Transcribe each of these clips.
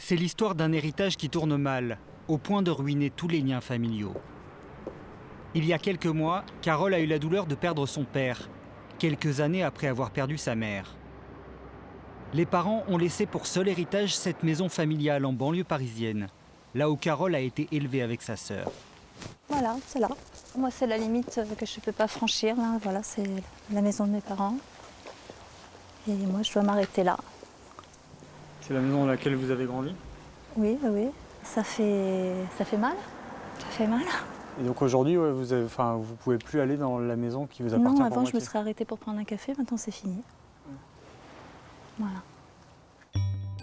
C'est l'histoire d'un héritage qui tourne mal, au point de ruiner tous les liens familiaux. Il y a quelques mois, Carole a eu la douleur de perdre son père, quelques années après avoir perdu sa mère. Les parents ont laissé pour seul héritage cette maison familiale en banlieue parisienne, là où Carole a été élevée avec sa sœur. Voilà, c'est là. Moi, c'est la limite que je ne peux pas franchir. Là. Voilà, c'est la maison de mes parents. Et moi, je dois m'arrêter là. C'est la maison dans laquelle vous avez grandi? Oui, oui. Ça fait mal. Ça fait mal. Et donc aujourd'hui, ouais, vous ne pouvez plus aller dans la maison qui vous appartient? Non, pour avant, je me moitié. serais arrêtée pour prendre un café. Maintenant, c'est fini. Voilà.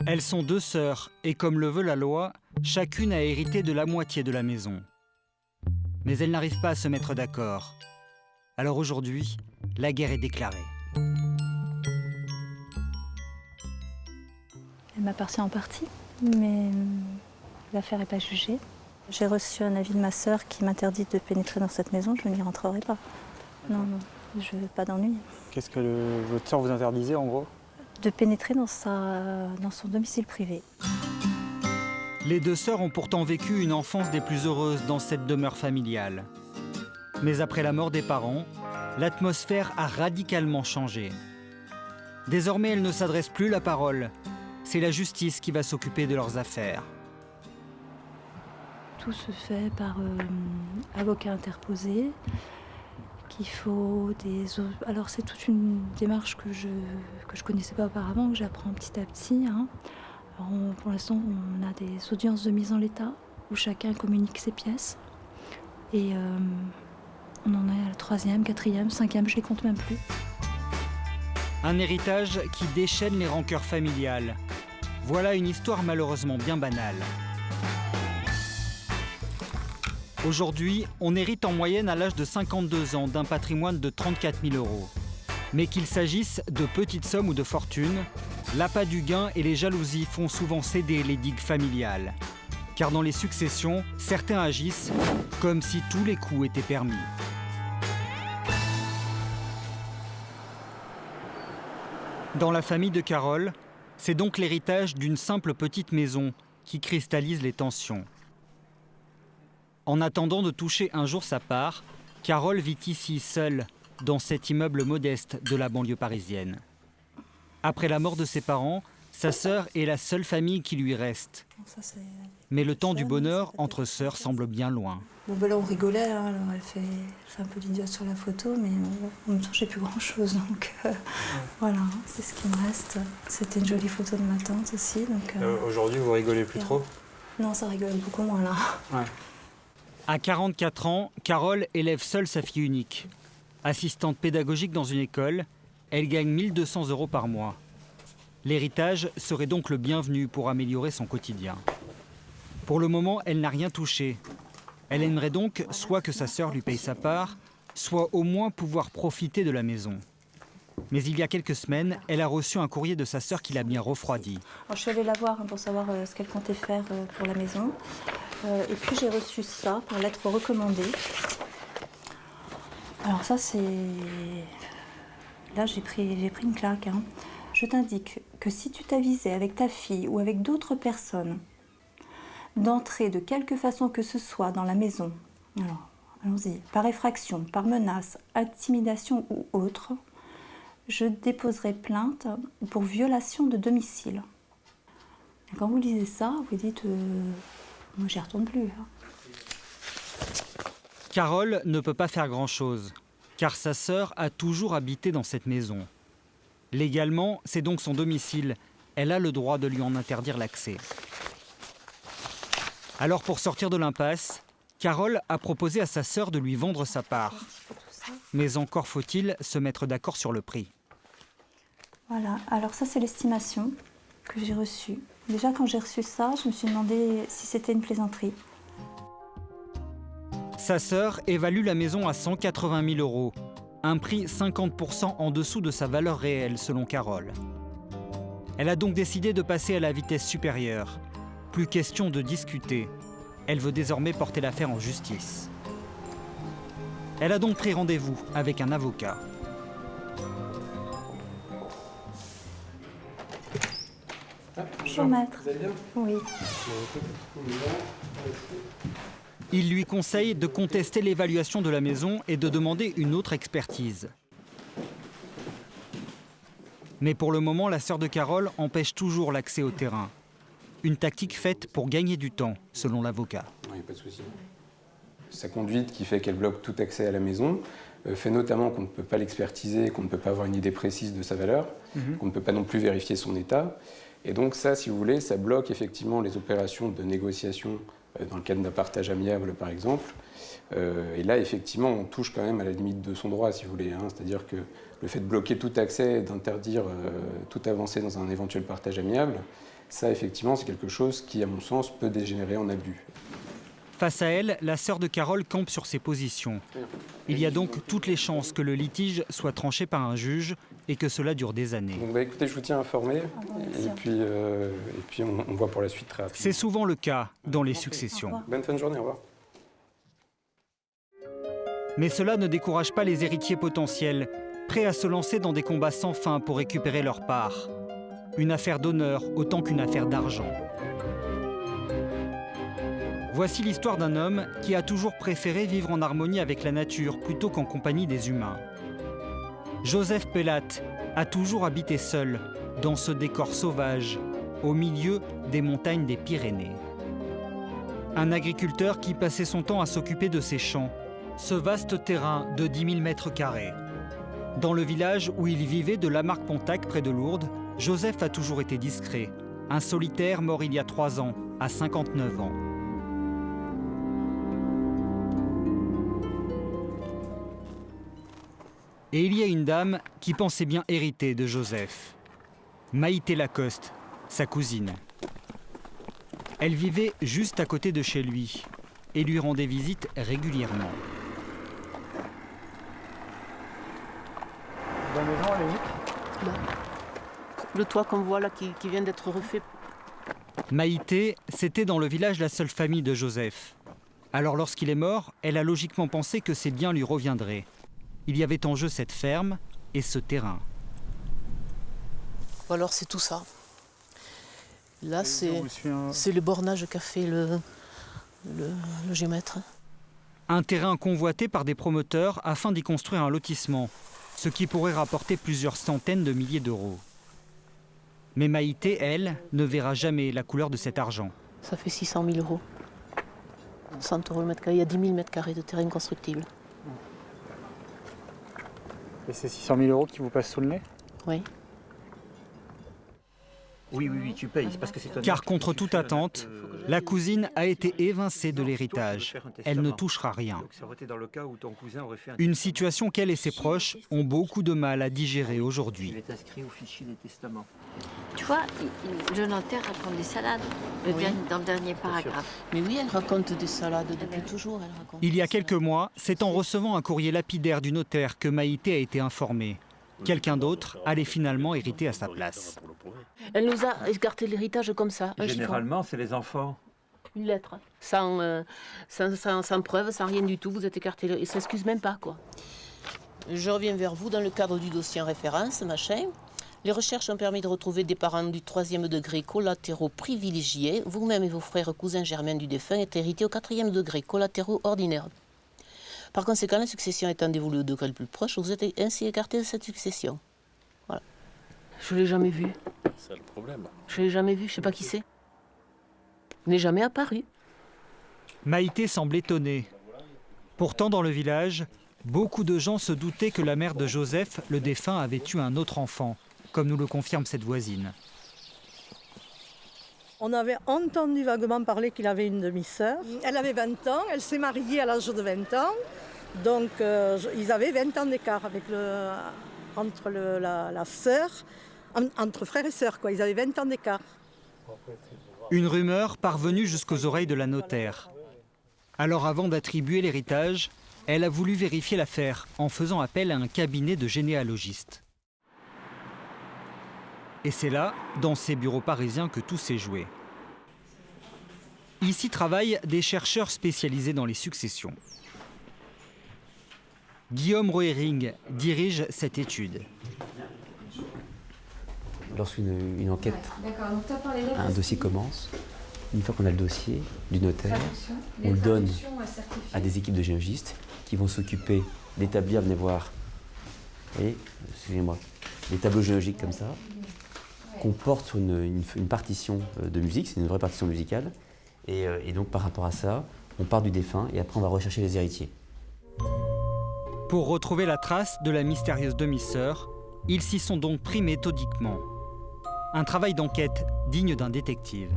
Elles sont deux sœurs, et comme le veut la loi, chacune a hérité de la moitié de la maison. Mais elles n'arrivent pas à se mettre d'accord. Alors aujourd'hui, la guerre est déclarée. Elle m'appartient en partie, mais l'affaire n'est pas jugée. J'ai reçu un avis de ma sœur qui m'interdit de pénétrer dans cette maison. Je n'y rentrerai pas. Non, non, je veux pas d'ennui. Qu'est-ce que votre sœur vous interdisait en gros? De pénétrer dans son domicile privé. Les deux sœurs ont pourtant vécu une enfance des plus heureuses dans cette demeure familiale. Mais après la mort des parents, l'atmosphère a radicalement changé. Désormais, elles ne s'adressent plus la parole. C'est la justice qui va s'occuper de leurs affaires. Tout se fait par avocat interposé. Qu'il faut Alors c'est toute une démarche que je connaissais pas auparavant, que j'apprends petit à petit. Hein. Alors pour l'instant, on a des audiences de mise en l'état où chacun communique ses pièces. Et on en est à la 3e, 4e, 5e, je les compte même plus. Un héritage qui déchaîne les rancœurs familiales. Voilà une histoire malheureusement bien banale. Aujourd'hui, on hérite en moyenne à l'âge de 52 ans d'un patrimoine de 34 000 €. Mais qu'il s'agisse de petites sommes ou de fortunes, l'appât du gain et les jalousies font souvent céder les digues familiales. Car dans les successions, certains agissent comme si tous les coups étaient permis. Dans la famille de Carole, c'est donc l'héritage d'une simple petite maison qui cristallise les tensions. En attendant de toucher un jour sa part, Carole vit ici seule, dans cet immeuble modeste de la banlieue parisienne. Après la mort de ses parents, sa sœur est la seule famille qui lui reste. Mais le temps du bonheur entre sœurs semble bien loin. Bon, ben là, on rigolait, hein. Alors, elle fait un peu l'idiote sur la photo, mais en même temps, j'ai plus grand-chose. Donc voilà, c'est ce qui me reste. C'était une jolie photo de ma tante aussi. Aujourd'hui, vous rigolez plus trop? Non, ça rigole beaucoup moins là. Ouais. À 44 ans, Carole élève seule sa fille unique. Assistante pédagogique dans une école, elle gagne 1 200 € par mois. L'héritage serait donc le bienvenu pour améliorer son quotidien. Pour le moment, elle n'a rien touché. Elle aimerait donc soit que sa sœur lui paye sa part, soit au moins pouvoir profiter de la maison. Mais il y a quelques semaines, elle a reçu un courrier de sa sœur qui l'a bien refroidi. Alors, je suis allée la voir pour savoir ce qu'elle comptait faire pour la maison. Et puis j'ai reçu ça par lettre recommandée. Alors ça c'est... Là j'ai pris une claque. Hein. Je t'indique que si tu t'avisais avec ta fille ou avec d'autres personnes d'entrer de quelque façon que ce soit dans la maison, alors allons-y, par effraction, par menace, intimidation ou autre, je déposerai plainte pour violation de domicile. Et quand vous lisez ça, vous dites... moi, j'y retourne plus. Hein. Carole ne peut pas faire grand-chose, car sa sœur a toujours habité dans cette maison. Légalement, c'est donc son domicile. Elle a le droit de lui en interdire l'accès. Alors pour sortir de l'impasse, Carole a proposé à sa sœur de lui vendre sa part. Mais encore faut-il se mettre d'accord sur le prix. Voilà, alors ça c'est l'estimation que j'ai reçue. Déjà quand j'ai reçu ça, je me suis demandé si c'était une plaisanterie. Sa sœur évalue la maison à 180 000 €, un prix 50% en dessous de sa valeur réelle selon Carole. Elle a donc décidé de passer à la vitesse supérieure. Plus question de discuter. Elle veut désormais porter l'affaire en justice. Elle a donc pris rendez-vous avec un avocat. Bonjour maître. Vous allez bien? Oui. Il lui conseille de contester l'évaluation de la maison et de demander une autre expertise. Mais pour le moment, la sœur de Carole empêche toujours l'accès au terrain. Une tactique faite pour gagner du temps, selon l'avocat. Oui, pas de souci. Sa conduite qui fait qu'elle bloque tout accès à la maison fait notamment qu'on ne peut pas l'expertiser, qu'on ne peut pas avoir une idée précise de sa valeur, qu'on ne peut pas non plus vérifier son état. Et donc ça, si vous voulez, ça bloque effectivement les opérations de négociation dans le cadre d'un partage amiable, par exemple. Et là, effectivement, on touche quand même à la limite de son droit, si vous voulez. C'est-à-dire que le fait de bloquer tout accès, d'interdire toute avancée dans un éventuel partage amiable, ça, effectivement, c'est quelque chose qui, à mon sens, peut dégénérer en abus. Face à elle, la sœur de Carole campe sur ses positions. Il y a donc toutes les chances que le litige soit tranché par un juge et que cela dure des années. Donc écoutez, je vous tiens informé et puis on voit pour la suite très rapidement. C'est souvent le cas dans les successions. Bonne fin de journée, au revoir. Mais cela ne décourage pas les héritiers potentiels, prêts à se lancer dans des combats sans fin pour récupérer leur part. Une affaire d'honneur autant qu'une affaire d'argent. Voici l'histoire d'un homme qui a toujours préféré vivre en harmonie avec la nature plutôt qu'en compagnie des humains. Joseph Pellat a toujours habité seul, dans ce décor sauvage, au milieu des montagnes des Pyrénées. Un agriculteur qui passait son temps à s'occuper de ses champs, ce vaste terrain de 10 000 mètres carrés. Dans le village où il vivait de Lamarque-Pontac, près de Lourdes, Joseph a toujours été discret. Un solitaire mort il y a 3 ans, à 59 ans. Et il y a une dame qui pensait bien hériter de Joseph. Maïté Lacoste, sa cousine. Elle vivait juste à côté de chez lui et lui rendait visite régulièrement. La maison, elle est où? Là. Le toit qu'on voit là qui vient d'être refait. Maïté, c'était dans le village la seule famille de Joseph. Alors lorsqu'il est mort, elle a logiquement pensé que ses biens lui reviendraient. Il y avait en jeu cette ferme et ce terrain. Alors c'est tout ça. Là c'est un... le bornage qu'a fait le géomètre. Un terrain convoité par des promoteurs afin d'y construire un lotissement, ce qui pourrait rapporter plusieurs centaines de milliers d'euros. Mais Maïté, elle, ne verra jamais la couleur de cet argent. Ça fait 600 000 euros. 100 euros le mètre carré. Il y a 10 000 mètres carrés de terrain constructible. Et c'est 600 000 euros qui vous passent sous le nez? Oui. Oui, tu payes. Parce que c'est Car contre toute attente, la cousine a été évincée de l'héritage. Elle ne touchera rien. Une situation qu'elle et ses proches ont beaucoup de mal à digérer aujourd'hui. Il est inscrit au fichier des testaments. Tu vois, le notaire raconte des salades dans le dernier paragraphe. Mais oui, elle raconte des salades depuis toujours. Elle raconte Il y a quelques mois, c'est en recevant un courrier lapidaire du notaire que Maïté a été informée. Quelqu'un d'autre allait finalement hériter à sa place. Elle nous a écarté l'héritage comme ça. Généralement, c'est les enfants. Une lettre. Sans preuve, sans rien du tout. Vous êtes écarté. Ils ne s'excusent même pas, quoi. Je reviens vers vous dans le cadre du dossier en référence, machin. Les recherches ont permis de retrouver des parents du 3e degré collatéraux privilégiés. Vous-même et vos frères cousins germains du défunt êtes hérités au 4e degré collatéraux ordinaires. Par conséquent, la succession étant dévolue au degré le plus proche, vous êtes ainsi écarté de cette succession. Voilà. Je ne l'ai jamais vu. C'est le problème. Je ne l'ai jamais vu, je ne sais pas qui c'est. Il n'est jamais apparu. Maïté semble étonnée. Pourtant, dans le village, beaucoup de gens se doutaient que la mère de Joseph, le défunt, avait eu un autre enfant, comme nous le confirme cette voisine. On avait entendu vaguement parler qu'il avait une demi-sœur. Elle avait 20 ans, elle s'est mariée à l'âge de 20 ans. Donc ils avaient 20 ans d'écart entre la sœur, entre frères et sœurs, quoi. Ils avaient 20 ans d'écart. Une rumeur parvenue jusqu'aux oreilles de la notaire. Alors avant d'attribuer l'héritage, elle a voulu vérifier l'affaire en faisant appel à un cabinet de généalogistes. Et c'est là, dans ces bureaux parisiens, que tout s'est joué. Ici travaillent des chercheurs spécialisés dans les successions. Guillaume Rohering dirige cette étude. lorsqu'une enquête, un dossier commence, une fois qu'on a le dossier du notaire, on le donne à des équipes de géologistes qui vont s'occuper d'établir, venez voir, vous voyez, excusez-moi, des tableaux géologiques comme ça, qu'on porte sur une partition de musique, c'est une vraie partition musicale, et donc par rapport à ça, on part du défunt et après on va rechercher les héritiers. Pour retrouver la trace de la mystérieuse demi-sœur, ils s'y sont donc pris méthodiquement. Un travail d'enquête digne d'un détective.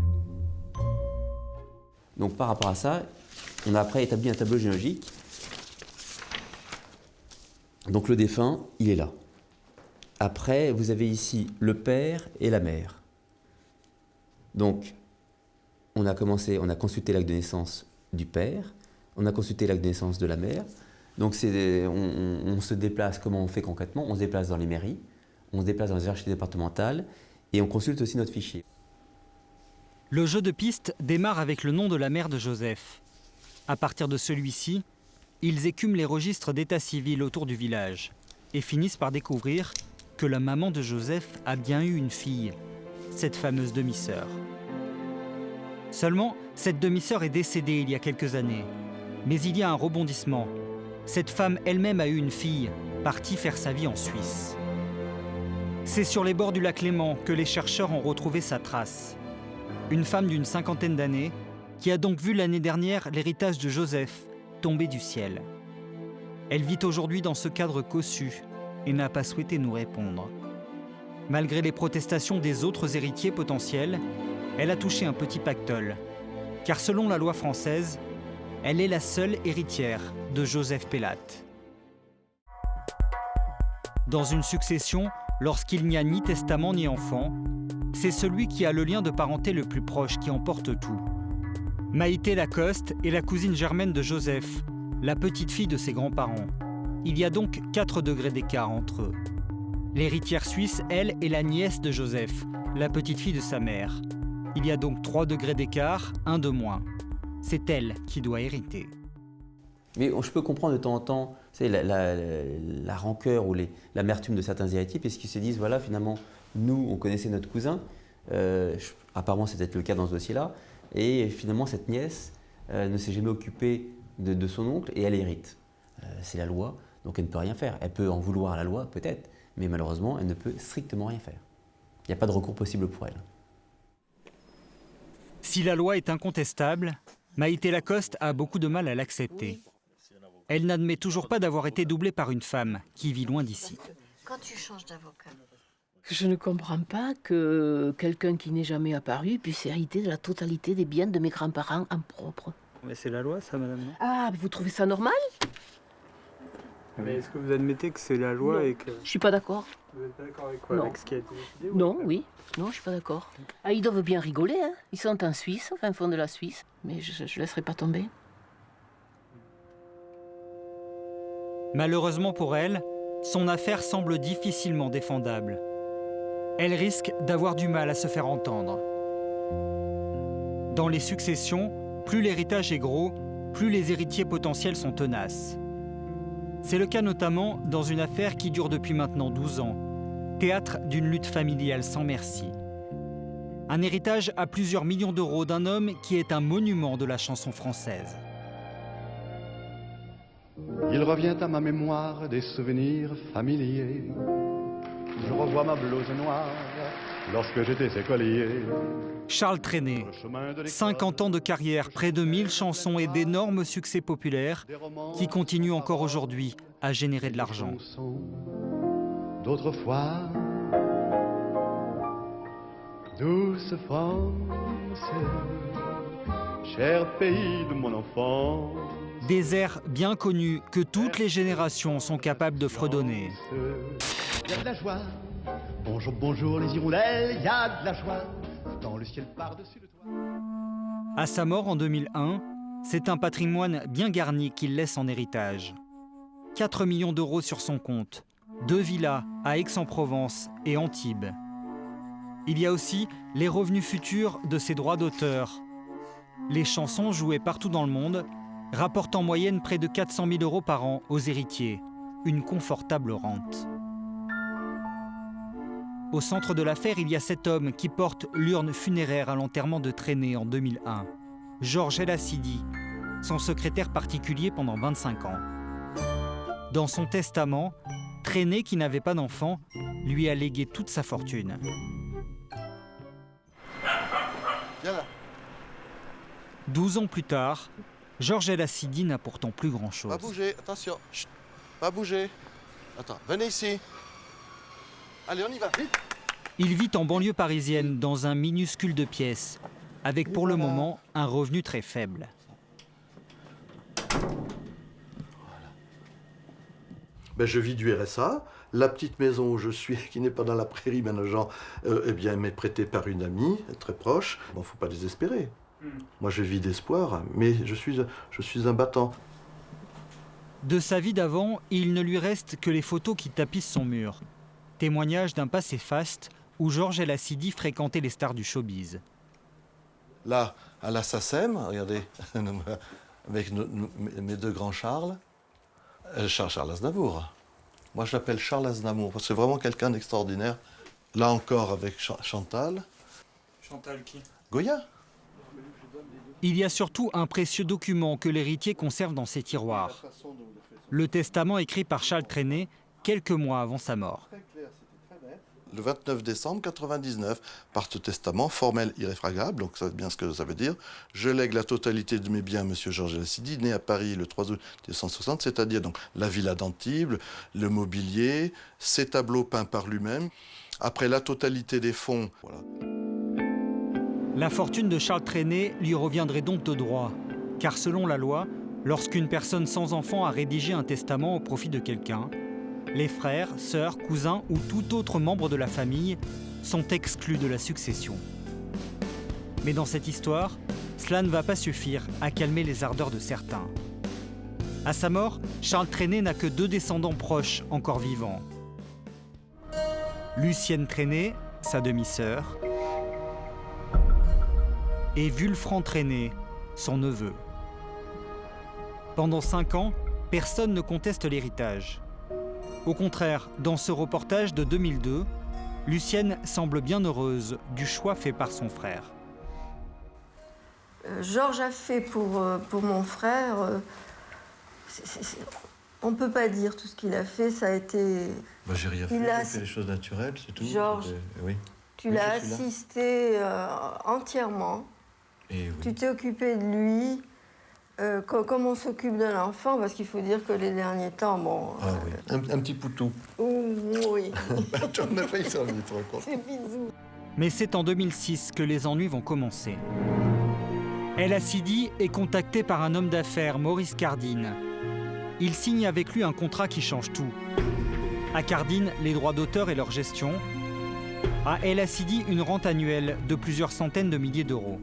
Donc par rapport à ça, on a après établi un tableau géologique. Donc le défunt, il est là. Après, vous avez ici le père et la mère. Donc, on a consulté l'acte de naissance du père, on a consulté l'acte de naissance de la mère. Donc on se déplace, comment on fait concrètement? On se déplace dans les mairies, on se déplace dans les archives départementales et on consulte aussi notre fichier. Le jeu de piste démarre avec le nom de la mère de Joseph. À partir de celui-ci, ils écument les registres d'état civil autour du village et finissent par découvrir que la maman de Joseph a bien eu une fille, cette fameuse demi-sœur. Seulement, cette demi-sœur est décédée il y a quelques années. Mais il y a un rebondissement. Cette femme elle-même a eu une fille, partie faire sa vie en Suisse. C'est sur les bords du lac Léman que les chercheurs ont retrouvé sa trace. Une femme d'une 50aine d'années qui a donc vu l'année dernière l'héritage de Joseph tomber du ciel. Elle vit aujourd'hui dans ce cadre cossu et n'a pas souhaité nous répondre. Malgré les protestations des autres héritiers potentiels, elle a touché un petit pactole, car selon la loi française, elle est la seule héritière de Joseph Pellatte. Dans une succession, lorsqu'il n'y a ni testament ni enfant, c'est celui qui a le lien de parenté le plus proche qui emporte tout. Maïté Lacoste est la cousine germaine de Joseph, la petite-fille de ses grands-parents. Il y a donc 4 degrés d'écart entre eux. L'héritière suisse, elle, est la nièce de Joseph, la petite-fille de sa mère. Il y a donc 3 degrés d'écart, un de moins. C'est elle qui doit hériter. Mais je peux comprendre de temps en temps la rancœur ou l'amertume de certains héritiers, puisqu'ils se disent, voilà, finalement, nous, on connaissait notre cousin, apparemment c'est peut-être le cas dans ce dossier-là, et finalement, cette nièce ne s'est jamais occupée de son oncle et elle hérite. C'est la loi, donc elle ne peut rien faire. Elle peut en vouloir à la loi, peut-être, mais malheureusement, elle ne peut strictement rien faire. Il n'y a pas de recours possible pour elle. Si la loi est incontestable, Maïté Lacoste a beaucoup de mal à l'accepter. Elle n'admet toujours pas d'avoir été doublée par une femme qui vit loin d'ici. Quand tu changes d'avocat? Je ne comprends pas que quelqu'un qui n'est jamais apparu puisse hériter de la totalité des biens de mes grands-parents en propre. Mais c'est la loi, ça, madame, non? Ah, vous trouvez ça normal? Mais est-ce que vous admettez que c'est la loi Non. et que... Je suis pas d'accord. Vous êtes d'accord avec quoi? Non. Avec ce qui a été décidé? Non, oui. Non, je suis pas d'accord. Ah, ils doivent bien rigoler, hein. Ils sont en Suisse, au fin fond de la Suisse. Mais je ne laisserai pas tomber. Malheureusement pour elle, son affaire semble difficilement défendable. Elle risque d'avoir du mal à se faire entendre. Dans les successions, plus l'héritage est gros, plus les héritiers potentiels sont tenaces. C'est le cas notamment dans une affaire qui dure depuis maintenant 12 ans, théâtre d'une lutte familiale sans merci. Un héritage à plusieurs millions d'euros d'un homme qui est un monument de la chanson française. Il revient à ma mémoire des souvenirs familiers. Je revois ma blouse noire lorsque j'étais écolier. Charles Trenet, 50 ans de carrière, près de 1000 chansons et d'énormes succès populaires qui continuent encore aujourd'hui à générer de l'argent. D'autrefois, douce France, cher pays de mon enfance. Des airs bien connus que toutes les générations sont capables de fredonner. Il y a de la joie, bonjour, bonjour les hirondelles, il y a de la joie, dans le ciel par-dessus le toit. À sa mort en 2001, c'est un patrimoine bien garni qu'il laisse en héritage. 4 millions d'euros sur son compte, 2 villas à Aix-en-Provence et Antibes. Il y a aussi les revenus futurs de ses droits d'auteur. Les chansons jouées partout dans le monde rapportent en moyenne près de 400 000 euros par an aux héritiers, une confortable rente. Au centre de l'affaire, il y a cet homme qui porte l'urne funéraire à l'enterrement de Trenet en 2001. Georges El Assidi, son secrétaire particulier pendant 25 ans. Dans son testament, Trenet, qui n'avait pas d'enfant, lui a légué toute sa fortune. Viens là. 12 ans plus tard, Georges El Assidi n'a pourtant plus grand-chose. Pas bouger, attention. Chut. Pas bouger. Attends, venez ici. Allez, on y va, vite. Il vit en banlieue parisienne, dans un minuscule de pièces, avec pour le moment un revenu très faible. Ben, je vis du RSA. La petite maison où je suis, qui n'est pas dans la prairie, eh bien, m'est prêtée par une amie très proche. Bon, faut pas désespérer. Moi, je vis d'espoir, mais je suis un battant. De sa vie d'avant, il ne lui reste que les photos qui tapissent son mur. Témoignage d'un passé faste où Georges El Assidi fréquentait les stars du showbiz. Là, à la SACEM, regardez, avec mes deux grands Charles. Charles Aznavour. Moi, je l'appelle Charles Aznavour, parce que c'est vraiment quelqu'un d'extraordinaire. Là encore, avec Chantal. Chantal qui? Goya. Il y a surtout un précieux document que l'héritier conserve dans ses tiroirs. Le testament écrit par Charles Trenet quelques mois avant sa mort. Le 29 décembre 1999, par ce testament formel irréfragable, donc c'est bien ce que ça veut dire, je lègue la totalité de mes biens à M. Georges El Assidi, né à Paris le 3 août 1960, c'est-à-dire donc la villa d'Antibes, le mobilier, ses tableaux peints par lui-même. Après la totalité des fonds, voilà. La fortune de Charles Trenet lui reviendrait donc de droit, car selon la loi, lorsqu'une personne sans enfant a rédigé un testament au profit de quelqu'un, les frères, sœurs, cousins ou tout autre membre de la famille sont exclus de la succession. Mais dans cette histoire, cela ne va pas suffire à calmer les ardeurs de certains. À sa mort, Charles Trenet n'a que 2 descendants proches encore vivants. Lucienne Trenet, sa demi-sœur, et Wulfran Trenet, son neveu. Pendant 5 ans, personne ne conteste l'héritage. Au contraire, dans ce reportage de 2002, Lucienne semble bien heureuse du choix fait par son frère. Georges a fait pour mon frère, on ne peut pas dire tout ce qu'il a fait, ça a été... Bah, j'ai rien fait, il a fait les choses naturelles, c'est tout. Georges, oui. Tu l'as assisté entièrement, et oui. Tu t'es occupé de lui, comme on s'occupe d'un enfant, parce qu'il faut dire que les derniers temps, bon... Ah oui, un petit poutou. Oui. Tu en as failli s'en mettre en compte. C'est bisous. Mais c'est en 2006 que les ennuis vont commencer. El Assidi est contacté par un homme d'affaires, Maurice Cardine. Il signe avec lui un contrat qui change tout. À Cardine, les droits d'auteur et leur gestion. À El Assidi, une rente annuelle de plusieurs centaines de milliers d'euros.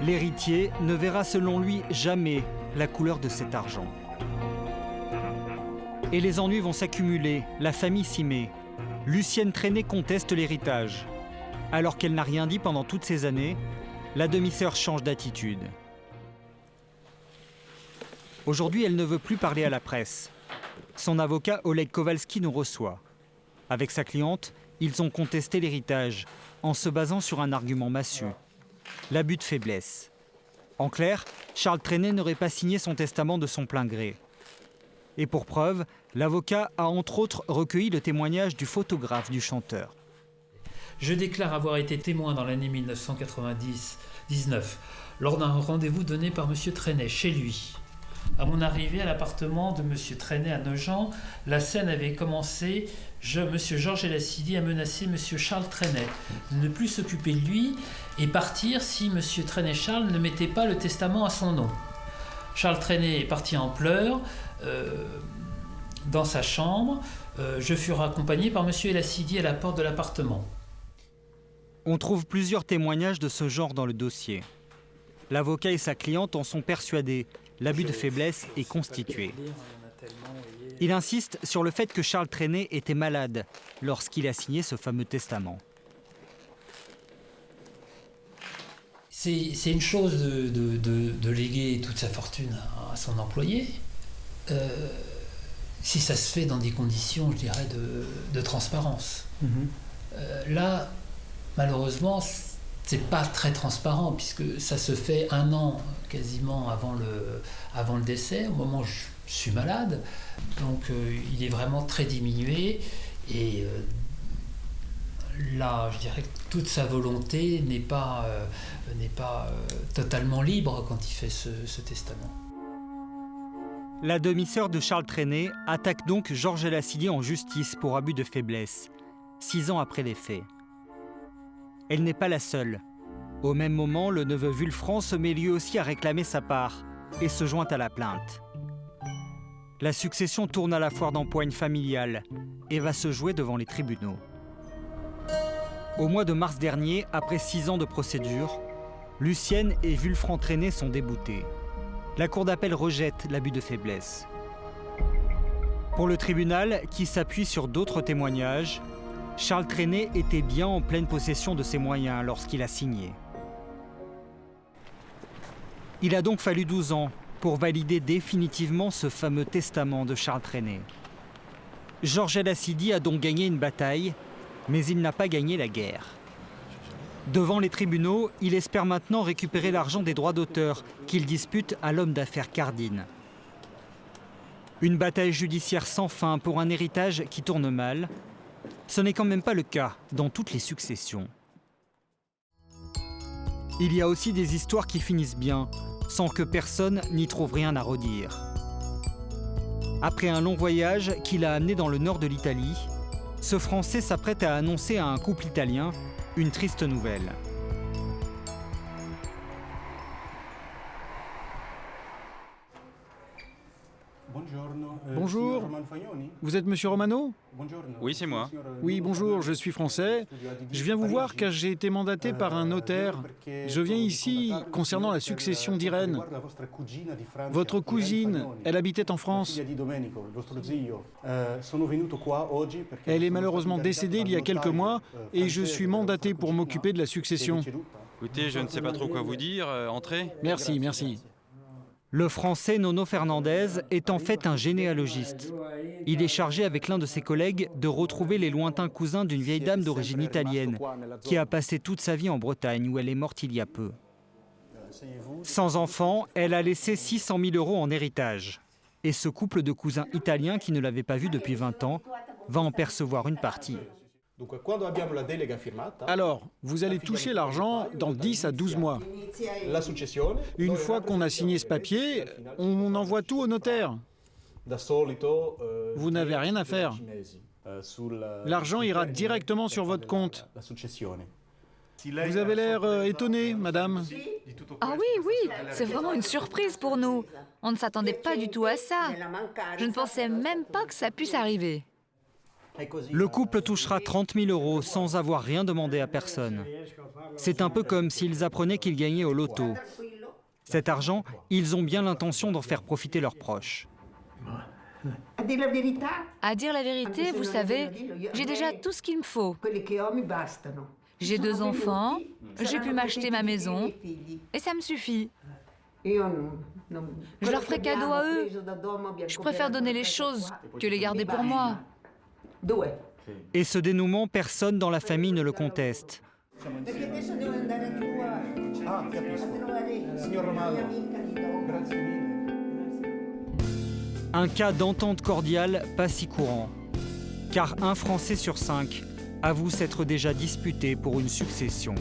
L'héritier ne verra selon lui jamais la couleur de cet argent. Et les ennuis vont s'accumuler, la famille s'y met. Lucienne Trenet conteste l'héritage. Alors qu'elle n'a rien dit pendant toutes ces années, la demi-sœur change d'attitude. Aujourd'hui, elle ne veut plus parler à la presse. Son avocat Oleg Kowalski nous reçoit. Avec sa cliente, ils ont contesté l'héritage en se basant sur un argument massu. L'abus de faiblesse. En clair, Charles Trenet n'aurait pas signé son testament de son plein gré. Et pour preuve, l'avocat a entre autres recueilli le témoignage du photographe du chanteur. Je déclare avoir été témoin dans l'année 1919 lors d'un rendez-vous donné par M. Trenet chez lui. À mon arrivée à l'appartement de M. Trenet à Nogent, la scène avait commencé. M. Georges El Assidi a menacé M. Charles Trenet de ne plus s'occuper de lui et partir si M. Trenet Charles ne mettait pas le testament à son nom. Charles Trenet est parti en pleurs dans sa chambre. Je fus raccompagné par M. El Assidi à la porte de l'appartement. On trouve plusieurs témoignages de ce genre dans le dossier. L'avocat et sa cliente en sont persuadés. L'abus de faiblesse est constitué. Il insiste sur le fait que Charles Trenet était malade lorsqu'il a signé ce fameux testament. C'est une chose de léguer toute sa fortune à son employé. si ça se fait dans des conditions, je dirais, de transparence. Là, malheureusement, c'est pas très transparent, puisque ça se fait 1 an quasiment avant le décès, au moment où je suis malade. Donc il est vraiment très diminué, et là, je dirais que toute sa volonté n'est pas totalement libre quand il fait ce testament. La demi-sœur de Charles Trenet attaque donc Georges Lacidier en justice pour abus de faiblesse, 6 ans après les faits. Elle n'est pas la seule. Au même moment, le neveu Vulfran se met lui aussi à réclamer sa part et se joint à la plainte. La succession tourne à la foire d'empoigne familiale et va se jouer devant les tribunaux. Au mois de mars dernier, après 6 ans de procédure, Lucienne et Vulfran Trenet sont déboutés. La cour d'appel rejette l'abus de faiblesse. Pour le tribunal, qui s'appuie sur d'autres témoignages, Charles Trenet était bien en pleine possession de ses moyens lorsqu'il a signé. Il a donc fallu 12 ans pour valider définitivement ce fameux testament de Charles Trenet. Georges Lacidier a donc gagné une bataille, mais il n'a pas gagné la guerre. Devant les tribunaux, il espère maintenant récupérer l'argent des droits d'auteur qu'il dispute à l'homme d'affaires Cardine. Une bataille judiciaire sans fin pour un héritage qui tourne mal. Ce n'est quand même pas le cas dans toutes les successions. Il y a aussi des histoires qui finissent bien, sans que personne n'y trouve rien à redire. Après un long voyage qui l'a amené dans le nord de l'Italie, ce Français s'apprête à annoncer à un couple italien une triste nouvelle. Bonjour, vous êtes Monsieur Romano? Oui, c'est moi. Oui, bonjour, je suis français. Je viens vous voir car j'ai été mandaté par un notaire. Je viens ici concernant la succession d'Irène. Votre cousine, elle habitait en France. Elle est malheureusement décédée il y a quelques mois et je suis mandaté pour m'occuper de la succession. Écoutez, je ne sais pas trop quoi vous dire. Entrez. Merci, merci. Le Français Nono Fernandez est en fait un généalogiste. Il est chargé avec l'un de ses collègues de retrouver les lointains cousins d'une vieille dame d'origine italienne qui a passé toute sa vie en Bretagne où elle est morte il y a peu. Sans enfant, elle a laissé 600 000 € en héritage. Et ce couple de cousins italiens qui ne l'avait pas vu depuis 20 ans va en percevoir une partie. Alors, vous allez toucher l'argent dans 10 à 12 mois. Une fois qu'on a signé ce papier, on envoie tout au notaire. Vous n'avez rien à faire. L'argent ira directement sur votre compte. Vous avez l'air étonnée, madame. Ah oui, oui, c'est vraiment une surprise pour nous. On ne s'attendait pas du tout à ça. Je ne pensais même pas que ça puisse arriver. Le couple touchera 30 000 € sans avoir rien demandé à personne. C'est un peu comme s'ils apprenaient qu'ils gagnaient au loto. Cet argent, ils ont bien l'intention d'en faire profiter leurs proches. À dire la vérité, vous savez, j'ai déjà tout ce qu'il me faut. J'ai 2 enfants, j'ai pu m'acheter ma maison, et ça me suffit. Je leur ferai cadeau à eux. Je préfère donner les choses que les garder pour moi. Et ce dénouement, personne dans la famille ne le conteste. Un cas d'entente cordiale pas si courant, car un Français sur 5 avoue s'être déjà disputé pour une succession.